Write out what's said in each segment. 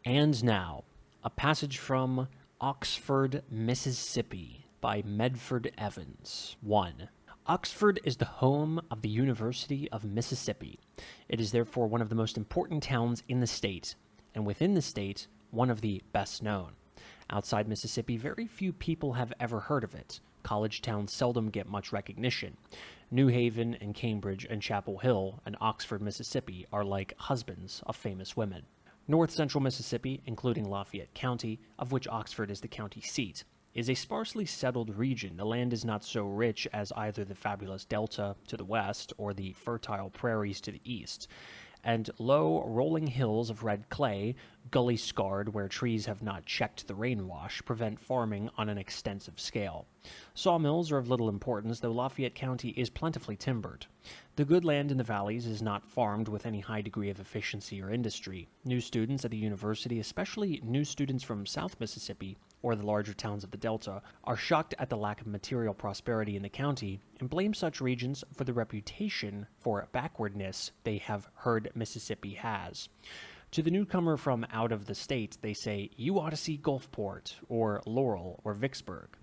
And now, a passage from Oxford, Mississippi by Medford Evans. 1. Oxford is the home of the University of Mississippi. It is therefore one of the most important towns in the state, and within the state, one of the best known. Outside Mississippi, very few people have ever heard of it. College towns seldom get much recognition. New Haven and Cambridge and Chapel Hill and Oxford, Mississippi are like husbands of famous women. North central Mississippi, including Lafayette County, of which Oxford is the county seat, is a sparsely settled region. The land is not so rich as either the fabulous Delta to the west or the fertile prairies to the east, and low, rolling hills of red clay, gully-scarred where trees have not checked the rainwash, prevent farming on an extensive scale. Sawmills are of little importance, though Lafayette County is plentifully timbered. The good land in the valleys is not farmed with any high degree of efficiency or industry. New students at the university, especially new students from South Mississippi or the larger towns of the Delta, are shocked at the lack of material prosperity in the county and blame such regions for the reputation for backwardness they have heard Mississippi has. To the newcomer from out of the state, they say, "You ought to see Gulfport, or Laurel, or Vicksburg."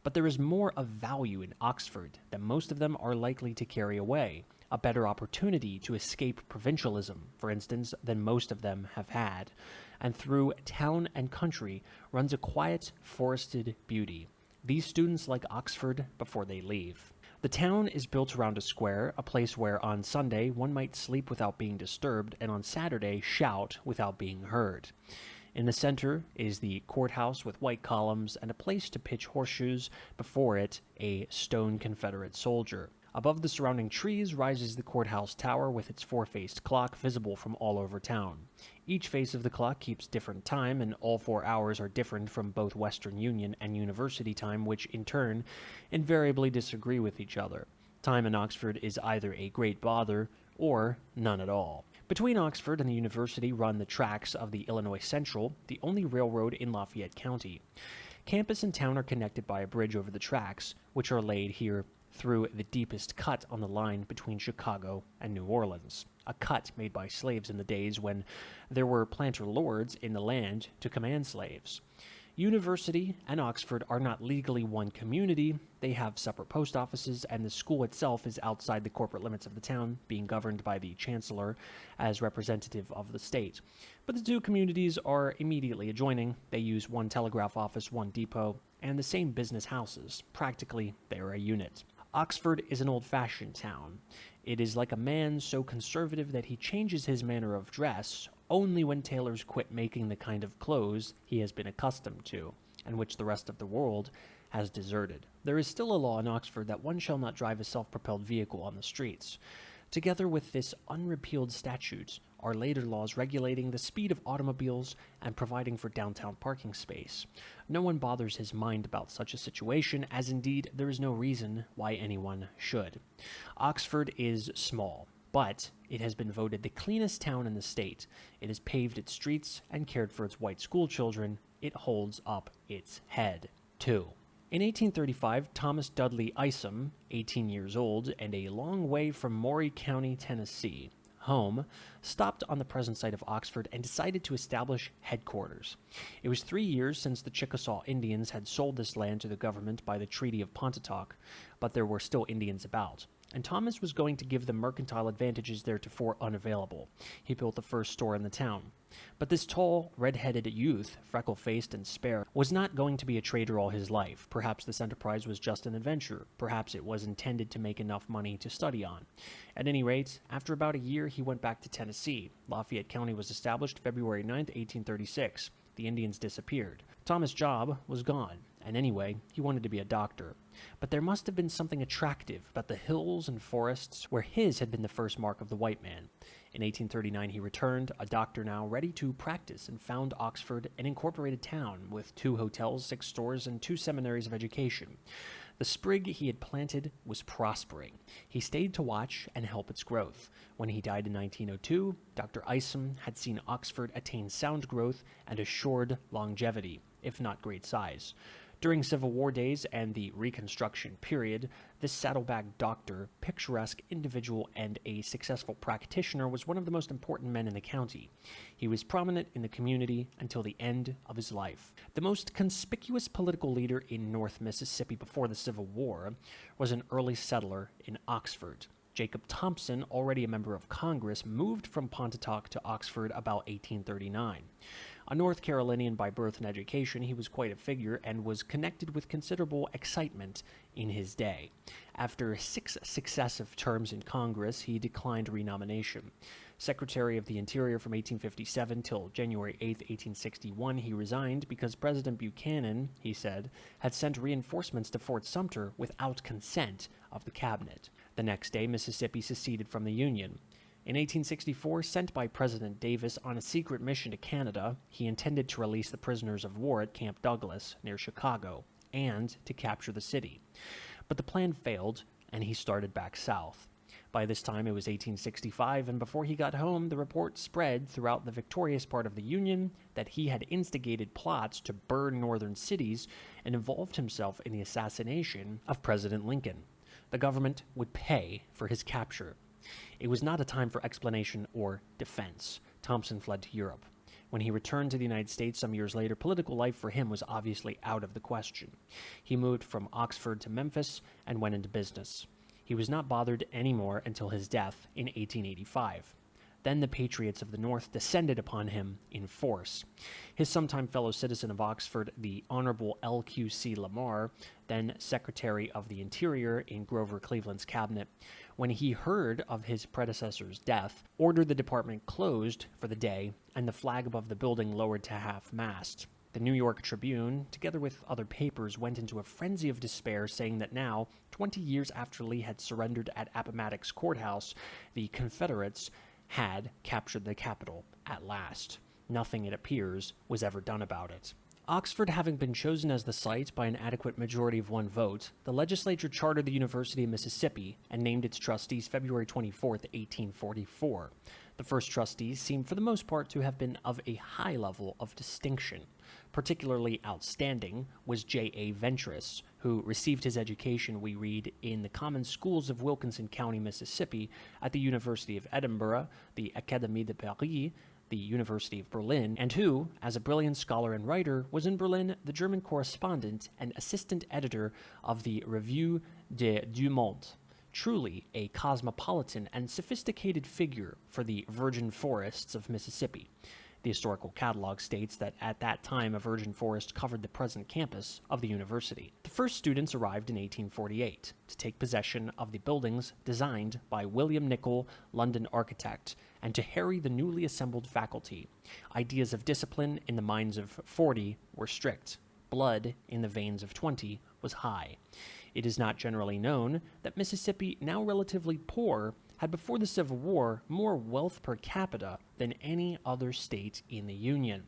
But there is more of value in Oxford than most of them are likely to carry away, a better opportunity to escape provincialism, for instance, than most of them have had, and through town and country runs a quiet, forested beauty. These students like Oxford before they leave. The town is built around a square, a place where on Sunday one might sleep without being disturbed, and on Saturday shout without being heard. In the center is the courthouse with white columns and a place to pitch horseshoes, before it a stone Confederate soldier. Above the surrounding trees rises the courthouse tower with its four-faced clock visible from all over town. Each face of the clock keeps different time, and all 4 hours are different from both Western Union and University time, which in turn invariably disagree with each other. Time in Oxford is either a great bother or none at all. Between Oxford and the university run the tracks of the Illinois Central, the only railroad in Lafayette County. Campus and town are connected by a bridge over the tracks, which are laid here through the deepest cut on the line between Chicago and New Orleans, a cut made by slaves in the days when there were planter lords in the land to command slaves. University and Oxford are not legally one community. They have separate post offices, and the school itself is outside the corporate limits of the town, being governed by the chancellor as representative of the state. But the two communities are immediately adjoining. They use one telegraph office, one depot, and the same business houses. Practically, they are a unit. Oxford is an old-fashioned town. It is like a man so conservative that he changes his manner of dress only when tailors quit making the kind of clothes he has been accustomed to, and which the rest of the world has deserted. There is still a law in Oxford that one shall not drive a self-propelled vehicle on the streets. Together with this unrepealed statute are later laws regulating the speed of automobiles and providing for downtown parking space. No one bothers his mind about such a situation, as indeed there is no reason why anyone should. Oxford is small, but it has been voted the cleanest town in the state. It has paved its streets and cared for its white school children. It holds up its head. 2. In 1835, Thomas Dudley Isom, 18 years old and a long way from Maury County, Tennessee, home, stopped on the present site of Oxford and decided to establish headquarters. It was 3 years since the Chickasaw Indians had sold this land to the government by the Treaty of Pontotoc, but there were still Indians about, and Thomas was going to give them mercantile advantages theretofore unavailable. He built the first store in the town. But this tall, red-headed youth, freckle-faced and spare, was not going to be a trader all his life. Perhaps this enterprise was just an adventure. Perhaps it was intended to make enough money to study on. At any rate, after about a year, he went back to Tennessee. Lafayette County was established February 9th, 1836. The Indians disappeared. Thomas' job was gone, and anyway, he wanted to be a doctor. But there must have been something attractive about the hills and forests where his had been the first mark of the white man. In 1839 he returned, a doctor now, ready to practice, and found Oxford an incorporated town with 2 hotels, 6 stores, and 2 seminaries of education. The sprig he had planted was prospering. He stayed to watch and help its growth. When he died in 1902, Dr. Isom had seen Oxford attain sound growth and assured longevity, if not great size. During Civil War days and the Reconstruction period, this saddleback doctor, picturesque individual, and a successful practitioner was one of the most important men in the county. He was prominent in the community until the end of his life. The most conspicuous political leader in North Mississippi before the Civil War was an early settler in Oxford. Jacob Thompson, already a member of Congress, moved from Pontotoc to Oxford about 1839. A North Carolinian by birth and education, he was quite a figure and was connected with considerable excitement in his day. After 6 successive terms in Congress, he declined renomination. Secretary of the Interior from 1857 till January 8, 1861, he resigned because President Buchanan, he said, had sent reinforcements to Fort Sumter without consent of the cabinet. The next day, Mississippi seceded from the Union. In 1864, sent by President Davis on a secret mission to Canada, he intended to release the prisoners of war at Camp Douglas, near Chicago, and to capture the city. But the plan failed, and he started back south. By this time, it was 1865, and before he got home, the report spread throughout the victorious part of the Union that he had instigated plots to burn northern cities and involved himself in the assassination of President Lincoln. The government would pay for his capture. It was not a time for explanation or defense. Thompson fled to Europe. When he returned to the United States some years later, political life for him was obviously out of the question. He moved from Oxford to Memphis and went into business. He was not bothered anymore until his death in 1885. Then the patriots of the North descended upon him in force. His sometime fellow citizen of Oxford, the Honorable L.Q.C. Lamar, then Secretary of the Interior in Grover Cleveland's cabinet, when he heard of his predecessor's death, ordered the department closed for the day and the flag above the building lowered to half-mast. The New York Tribune, together with other papers, went into a frenzy of despair, saying that now, 20 years after Lee had surrendered at Appomattox Courthouse, the Confederates had captured the capital at last. Nothing, it appears, was ever done about it. Oxford having been chosen as the site by an adequate majority of 1 vote, the legislature chartered the University of Mississippi and named its trustees February 24, 1844. The first trustees seem for the most part to have been of a high level of distinction. Particularly outstanding was J.A. Ventris, who received his education, we read, in the common schools of Wilkinson County, Mississippi, at the University of Edinburgh, the Académie de Paris, the University of Berlin, and who, as a brilliant scholar and writer, was in Berlin the German correspondent and assistant editor of the Revue du Monde. Truly a cosmopolitan and sophisticated figure for the virgin forests of Mississippi. The historical catalog states that at that time a virgin forest covered the present campus of the university. The first students arrived in 1848 to take possession of the buildings designed by William Nicol, London architect, and to harry the newly assembled faculty. Ideas of discipline in the minds of 40 were strict. Blood in the veins of 20 was high. It is not generally known that Mississippi, now relatively poor, had before the Civil War more wealth per capita than any other state in the Union.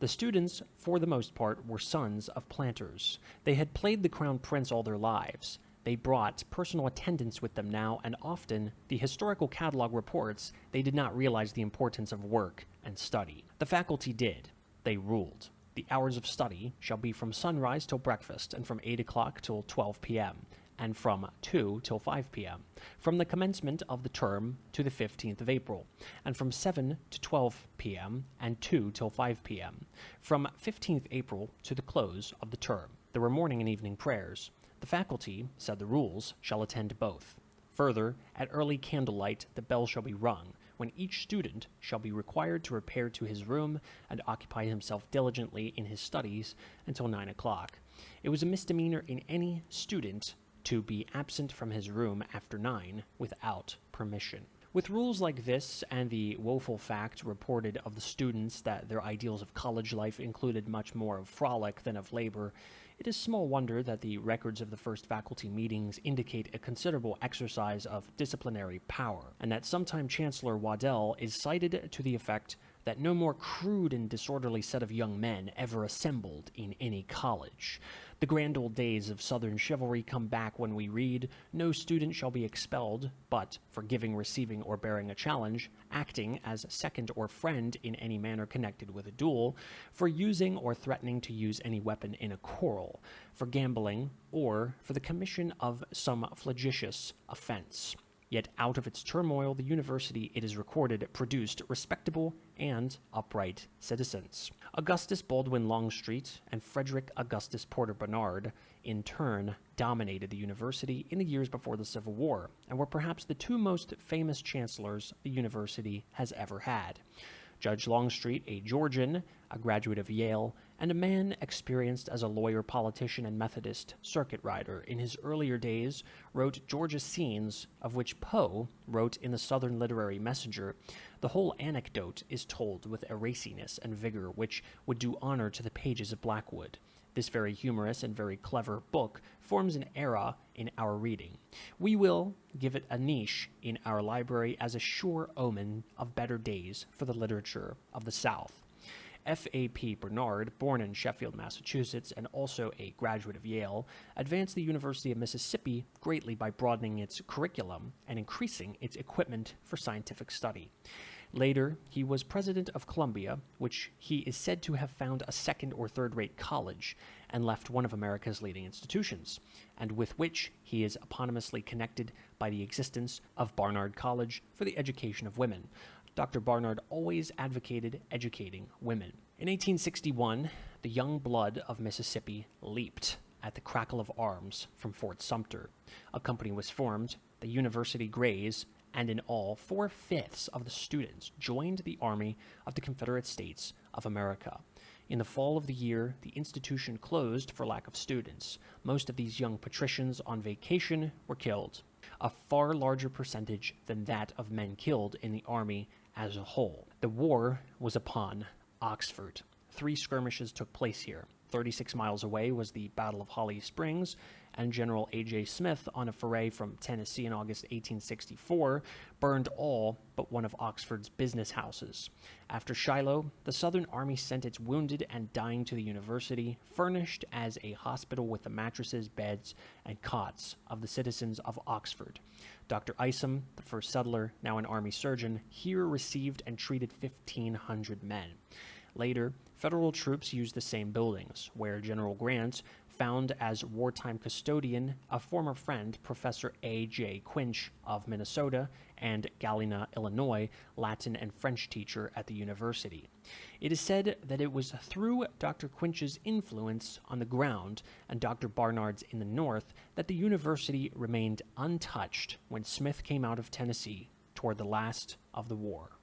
The students, for the most part, were sons of planters. They had played the crown prince all their lives. They brought personal attendants with them now, and often, the historical catalog reports, they did not realize the importance of work and study. The faculty did. They ruled. The hours of study shall be from sunrise till breakfast, and from 8 o'clock till 12 p.m., and from 2 till 5 p.m., from the commencement of the term to the 15th of April, and from 7 to 12 p.m., and 2 till 5 p.m., from 15th April to the close of the term. There were morning and evening prayers. The faculty, said the rules, shall attend both. Further, at early candlelight the bell shall be rung, when each student shall be required to repair to his room and occupy himself diligently in his studies until 9 o'clock. It was a misdemeanor in any student to be absent from his room after 9 without permission. With rules like this and the woeful fact reported of the students that their ideals of college life included much more of frolic than of labor, it is small wonder that the records of the first faculty meetings indicate a considerable exercise of disciplinary power, and that sometime Chancellor Waddell is cited to the effect that no more crude and disorderly set of young men ever assembled in any college. The grand old days of Southern chivalry come back when we read, "No student shall be expelled, but for giving, receiving, or bearing a challenge, acting as second or friend in any manner connected with a duel, for using or threatening to use any weapon in a quarrel, for gambling, or for the commission of some flagitious offense." Yet out of its turmoil, the university, it is recorded, produced respectable and upright citizens. Augustus Baldwin Longstreet and Frederick Augustus Porter Barnard, in turn, dominated the university in the years before the Civil War, and were perhaps the two most famous chancellors the university has ever had. Judge Longstreet, a Georgian, a graduate of Yale, and a man experienced as a lawyer, politician, and Methodist circuit rider in his earlier days, wrote Georgia Scenes, of which Poe wrote in the Southern Literary Messenger. The whole anecdote is told with a raciness and vigor which would do honor to the pages of Blackwood. This very humorous and very clever book forms an era in our reading. We will give it a niche in our library as a sure omen of better days for the literature of the South. F.A.P. Barnard, born in Sheffield, Massachusetts, and also a graduate of Yale, advanced the University of Mississippi greatly by broadening its curriculum and increasing its equipment for scientific study. Later, he was president of Columbia, which he is said to have found a second or third-rate college and left one of America's leading institutions, and with which he is eponymously connected by the existence of Barnard College for the education of women. Dr. Barnard always advocated educating women. In 1861, the young blood of Mississippi leaped at the crackle of arms from Fort Sumter. A company was formed, the University Greys, and in all, 4/5 of the students joined the Army of the Confederate States of America. In the fall of the year, the institution closed for lack of students. Most of these young patricians on vacation were killed, a far larger percentage than that of men killed in the Army as a whole. The war was upon Oxford. 3 skirmishes took place here. 36 miles away was the Battle of Holly Springs, and General A.J. Smith, on a foray from Tennessee in August 1864, burned all but one of Oxford's business houses. After Shiloh, the Southern Army sent its wounded and dying to the university, furnished as a hospital with the mattresses, beds, and cots of the citizens of Oxford. Dr. Isom, the first settler, now an Army surgeon, here received and treated 1,500 men. Later, federal troops used the same buildings, where General Grant found as wartime custodian a former friend, Professor A.J. Quinch of Minnesota, and Galena, Illinois, Latin and French teacher at the university. It is said that it was through Dr. Quinch's influence on the ground and Dr. Barnard's in the north that the university remained untouched when Smith came out of Tennessee toward the last of the war.